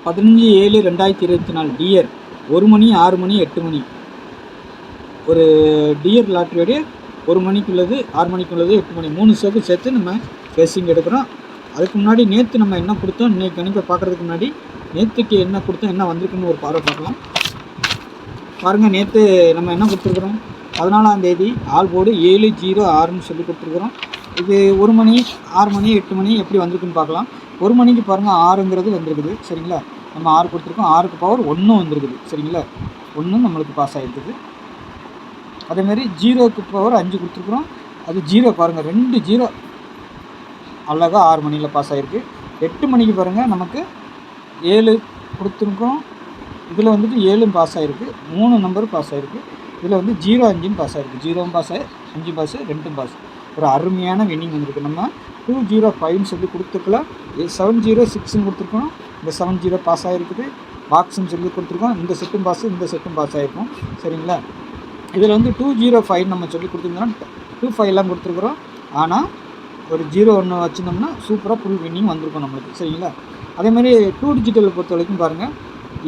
15/7/2024 dear 1 மணி 6 மணி 8 மணி ஒரு dear லாட்ரியோடைய 1 மணிக்குள்ளது 6 மணிக்குள்ளது 8 மணி 3 ஷோக்கு சேர்த்து நம்ம கெஸ்ஸிங் எடுக்கிறோம். அதுக்கு முன்னாடி நேற்று நம்ம என்ன கொடுத்தோம், இன்றைக்கி கணிப்பை பார்க்குறதுக்கு முன்னாடி நேற்றுக்கு என்ன கொடுத்தோம், என்ன வந்திருக்குன்னு ஒரு பார்வை பார்க்கலாம். பாருங்கள், நேற்று நம்ம என்ன கொடுத்துருக்குறோம், 14ஆம் தேதி ஆல் போர்டு 706ன்னு சொல்லி கொடுத்துருக்குறோம். இது 1 மணி 6 மணி 8 மணி எப்படி வந்திருக்குன்னு பார்க்கலாம். 1 மணிக்கு பாருங்கள் 6ங்கிறது வந்திருக்குது. சரிங்களா, நம்ம 6 கொடுத்துருக்கோம். 6க்கு பவர் 1 வந்திருக்குது. சரிங்களா, 1 நம்மளுக்கு பாஸ் ஆகிருக்குது. அதேமாதிரி 0க்கு பவர் 5 கொடுத்துருக்குறோம். அது 0 பாருங்கள், 2 0 அழகாக 6 மணியில் பாஸ் ஆகிருக்கு. 8 மணிக்கு பாருங்கள் நமக்கு 7 கொடுத்துருக்கோம். இதில் வந்துட்டு 7 பாஸ் ஆகிருக்கு. 3 நம்பர் பாஸ் ஆகிருக்கு. இதில் வந்து 0 5ன்னு பாஸ் ஆகிருக்கு. 0வும் பாஸ் ஆகி 5 பாஸ் 2ம் பாஸ். ஒரு அருமையான வின்னிங் வந்திருக்கு. நம்ம 205ன்னு சொல்லி கொடுத்துருக்கலாம். 706ன்னு கொடுத்துருக்கோம். இந்த 70 பாஸ் ஆகிருக்குது. பாக்ஸ்ன்னு சொல்லி கொடுத்துருக்கோம். இந்த செட்டும் பாஸ், இந்த செட்டும் பாஸ் ஆகிருக்கும். சரிங்களா, இதில் வந்து 205 நம்ம சொல்லி கொடுத்துருந்தோம்னா 25லாம் கொடுத்துருக்குறோம். ஆனால் ஒரு 0 வச்சுருந்தோம்னா சூப்பராக ஃபுல் வின்னிங் வந்திருக்கும் நம்மளுக்கு. சரிங்களா, அதேமாதிரி 2 டிஜிட்டலை பொறுத்த வரைக்கும் பாருங்கள்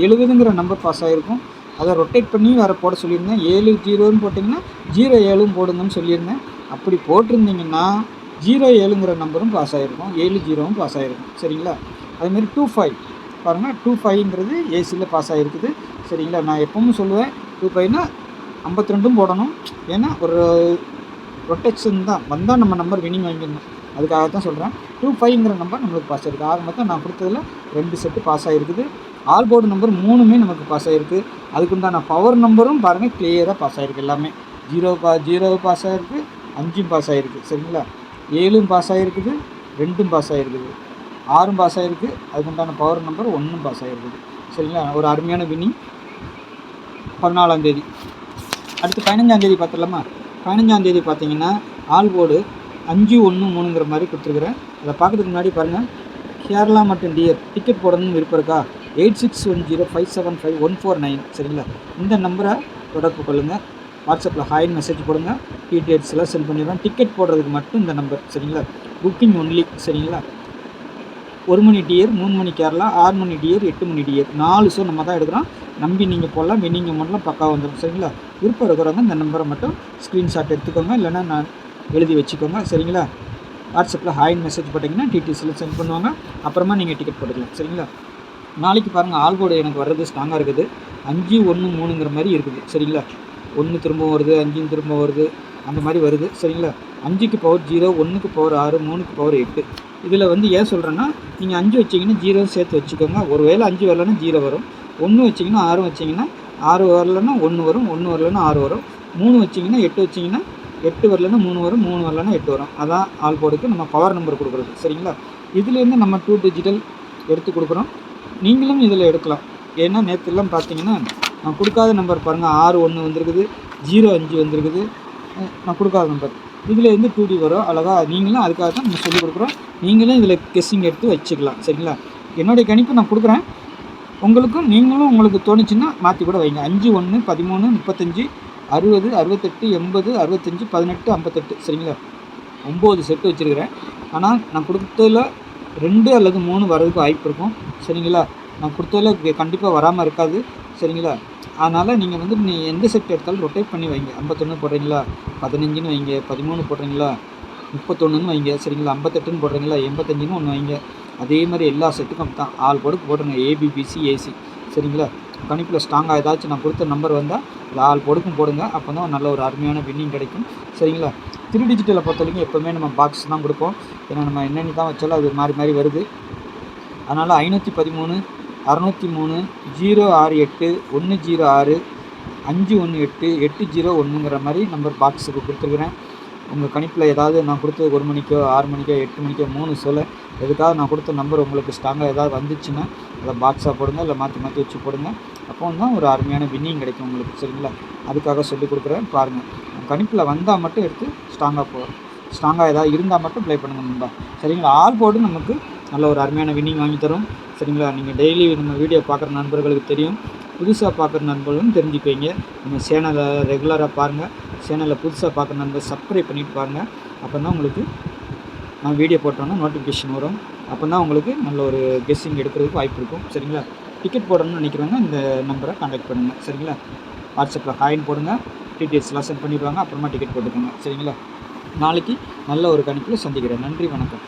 70ங்கிற நம்பர் பாஸ் ஆகிருக்கும். அதை ரொட்டேட் பண்ணி வேறு போட சொல்லியிருந்தேன். 70ன்னு போட்டிங்கன்னா 07ன்னு போடுங்கன்னு சொல்லியிருந்தேன். அப்படி போட்டிருந்தீங்கன்னா 07ங்கிற நம்பரும் பாஸ் ஆகிருக்கும், 70வும் பாஸ் ஆகிருக்கும். சரிங்களா, அதுமாரி 25 பாருங்கள், 25ங்கிறது ஏசியில் பாஸ் ஆகிருக்குது. சரிங்களா, நான் எப்பவும் சொல்லுவேன் 25னா 52ம் போடணும். ஏன்னா ஒரு ரொட்டேஷன் தான் வந்தால் நம்ம நம்பர் வின்னிங் வாங்கிடணும். அதுக்காக தான் சொல்கிறேன். 25ங்கிற நம்பர் நம்மளுக்கு பாஸ் ஆகிருக்கு. ஆக மொத்தம் நான் கொடுத்ததில் 2 செட்டு பாஸ் ஆகிருக்குது. ஆல் போர்டு நம்பர் 3மே நமக்கு பாஸ் ஆகிருக்கு. அதுக்குண்டான பவர் நம்பரும் பாருங்கள் கிளியராக பாஸ் ஆகிருக்கு. எல்லாமே 0 பாஸ் ஆகிருக்கு, 5ம் பாஸ் ஆகிருக்கு. சரிங்களா, 7ம் பாஸ் ஆகிருக்குது, 2ம் பாஸ் ஆகிருக்குது, 6ம் பாஸ் ஆகிருக்கு. அதுக்குண்டான பவர் நம்பர் 1ம் பாஸ் ஆகிருக்குது. சரிங்களா, ஒரு அருமையான வின்னிங் 14ஆம் தேதி. அடுத்து 15ஆம் தேதி பார்த்துடலாமா. 15ஆம் தேதி பார்த்தீங்கன்னா ஆல் போர்டு 513ங்கிற மாதிரி கொடுத்துருக்குறேன். அதை பார்க்குறதுக்கு முன்னாடி பாருங்கள், கேரளா மற்றும் டியர் டிக்கெட் போடணும்னு விருப்பம் இருக்கா, 8610575149. சரிங்களா, இந்த நம்பரை தொடர்பு கொள்ளுங்கள். வாட்ஸ்அப்பில் ஹாய்னு மெசேஜ் போடுங்க. டீட்டெயில்ஸ் எல்லாம் சென்ட் பண்ணிடுறோம். டிக்கெட் போடுறதுக்கு மட்டும் இந்த நம்பர். சரிங்களா, புக்கிங் ஒன்லி. சரிங்களா, 1 மணி டியர், 3 மணி கேரளா, 6 மணி டியர், 8 மணி டியர், 4 ஷோ நம்ம தான் எடுக்கிறோம். நம்பி நீங்கள் போடலாம். வின்னிங் அமௌண்ட்லாம் பக்கா வந்துடும். சரிங்களா, விருப்பம் இருக்கிறவங்க இந்த நம்பரை மட்டும் ஸ்க்ரீன்ஷாட் எடுத்துக்கோங்க, இல்லைனா நான் எழுதி வச்சுக்கோங்க. சரிங்களா, வாட்ஸ்அப்பில் ஹாய்னு மெசேஜ் போட்டிங்கன்னா டீட்டெயில்ஸ் எல்லாம் சென்ட் பண்ணுவாங்க. அப்புறமா நீங்கள் டிக்கெட் போட்டுக்கலாம். சரிங்களா, நாளைக்கு பாருங்கள் ஆல் போர்டு எனக்கு வர்றது ஸ்ட்ராங்காக இருக்குது. 513ங்கிற மாதிரி இருக்குது. சரிங்களா, 1 திரும்ப வருது, 5 திரும்ப வருது, அந்த மாதிரி வருது. சரிங்களா, 5க்கு பவர் 0, 1க்கு பவர் 6, 3க்கு பவர் 8. இதில் வந்து ஏன் சொல்கிறேன்னா, நீங்கள் 5 வச்சிங்கன்னா 0 சேர்த்து வச்சுக்கோங்க. ஒரு வேளை 5 வரலன்னா 0 வரும். 1 வச்சிங்கன்னா 6 வச்சிங்கன்னா 6 வரலன்னா 1 வரும், 1 வரலன்னா 6 வரும். 3 வச்சிங்கன்னா 8 வச்சிங்கன்னா 8 வரலன்னா 3 வரும், 3 வரலன்னா 8 வரும். அதான் ஆல் போர்டுக்கு நம்ம பவர் நம்பர் கொடுக்குறது. சரிங்களா, இதுலேருந்து நம்ம 2 டிஜிட்டல் எடுத்து கொடுக்குறோம். நீங்களும் இதில் எடுக்கலாம். ஏன்னா நேற்றுலாம் பார்த்தீங்கன்னா நான் கொடுக்காத நம்பர் பாருங்கள், 61 வந்திருக்குது, 05 வந்திருக்குது. நான் கொடுக்காத நம்பர் இதில் இருந்து 2D வரும். அழகாக நீங்களும் அதுக்காக தான் நம்ம சொல்லிக் கொடுக்குறோம். நீங்களும் இதில் கெஸ்ஸிங் எடுத்து வச்சுக்கலாம். சரிங்களா, என்னுடைய கணிப்பு நான் கொடுக்குறேன். நீங்களும் உங்களுக்கு தோணுச்சுன்னா மாற்றி கூட வைங்க. 5 1 13 35 60 68 80 65 18 58. சரிங்களா, 9 செட்டு வச்சுருக்கிறேன். ஆனால் நான் கொடுத்ததில் 2 அல்லது 3 வர்றதுக்கு வாய்ப்பு இருக்கும். சரிங்களா, நான் கொடுத்ததில் கண்டிப்பாக வராமல் இருக்காது. சரிங்களா, அதனால் நீங்கள் வந்து எந்த செட் எடுத்தாலும் ரொட்டேட் பண்ணி வைங்க. 51 போடுறீங்களா, 15ன்னு வைங்க, 13 போடுறீங்களா, 31ன்னு வைங்க. சரிங்களா, 58ன்னு போடுறீங்களா, 85ன்னு ஒன்று வைங்க. அதே மாதிரி எல்லா செட்டுக்கும் தான் ஆல் போர்டுக்கு போட்டுருங்க. ABBC AC. சரிங்களா, கணிப்பில் ஸ்ட்ராங்காக ஏதாச்சும் நான் கொடுத்த நம்பர் வந்தால் அது ஆல் போர்டுக்கும் போடுங்க. அப்போ தான் நல்ல ஒரு அருமையான வின்னிங் கிடைக்கும். சரிங்களா, 3 டிஜிட்டலை பொறுத்த வரைக்கும் எப்போவுமே நம்ம பாக்ஸ் தான் கொடுப்போம். ஏன்னா நம்ம என்னென்னு தான் வச்சாலும் அது மாறி மாறி வருது. அதனால் 513 603 068 106 518 801ங்கிற மாதிரி நம்பர் பாக்ஸுக்கு கொடுத்துருக்குறேன். உங்கள் கணிப்பில் ஏதாவது நான் கொடுத்தது 1 மணிக்கோ 6 மணிக்கோ 8 மணிக்கோ 3 சொல்ல எதுக்காக நான் கொடுத்த நம்பர் உங்களுக்கு ஸ்ட்ராங்காக ஏதாவது வந்துச்சுன்னா அதை பாக்ஸாக போடுங்க, இல்லை மாற்றி மாற்றி வச்சு போடுங்க. அப்போ தான் ஒரு அருமையான வின்னிங் கிடைக்கும் உங்களுக்கு. சரிங்களா, அதுக்காக சொல்லிக் கொடுக்குறேன். பாருங்கள், கணிப்பில் வந்தால் மட்டும் எடுத்து ஸ்ட்ராங்காக ஏதாவது இருந்தால் மட்டும் ப்ளே பண்ணுங்கள் நண்பா. சரிங்களா, ஆல் போர்டு நமக்கு நல்ல ஒரு அருமையான வின்னிங் வாங்கி தரும். சரிங்களா, நீங்கள் டெய்லி நம்ம வீடியோ பார்க்குற நண்பர்களுக்கு தெரியும், புதுசாக பார்க்குற நண்பர்களும் தெரிஞ்சுக்குவீங்க. நம்ம சேனலை ரெகுலராக பாருங்கள். சேனலை புதுசாக பார்க்குற நண்பர் சப்ஸ்கிரைப் பண்ணிவிட்டு பாருங்கள். அப்போ தான் உங்களுக்கு நான் வீடியோ போட்டோன்னா நோட்டிஃபிகேஷன் வரும். அப்போ தான் உங்களுக்கு நல்ல ஒரு கெஸ்ஸிங் எடுக்கிறதுக்கு வாய்ப்பு இருக்கும். சரிங்களா, டிக்கெட் போடணும்னு நினைக்கிறவங்க இந்த நம்பரை கான்டாக்ட் பண்ணுங்கள். சரிங்களா? வாட்ஸ்அப்பில் ஹாய்ன்னு போடுங்க, டீட்டெயில்ஸ்லாம் சென்ட் பண்ணிடுவாங்க. அப்புறமா டிக்கெட் போட்டுக்கோங்க. சரிங்களா? நாளைக்கு நல்ல ஒரு கணிப்பில் சந்திக்கிறேன். நன்றி, வணக்கம்.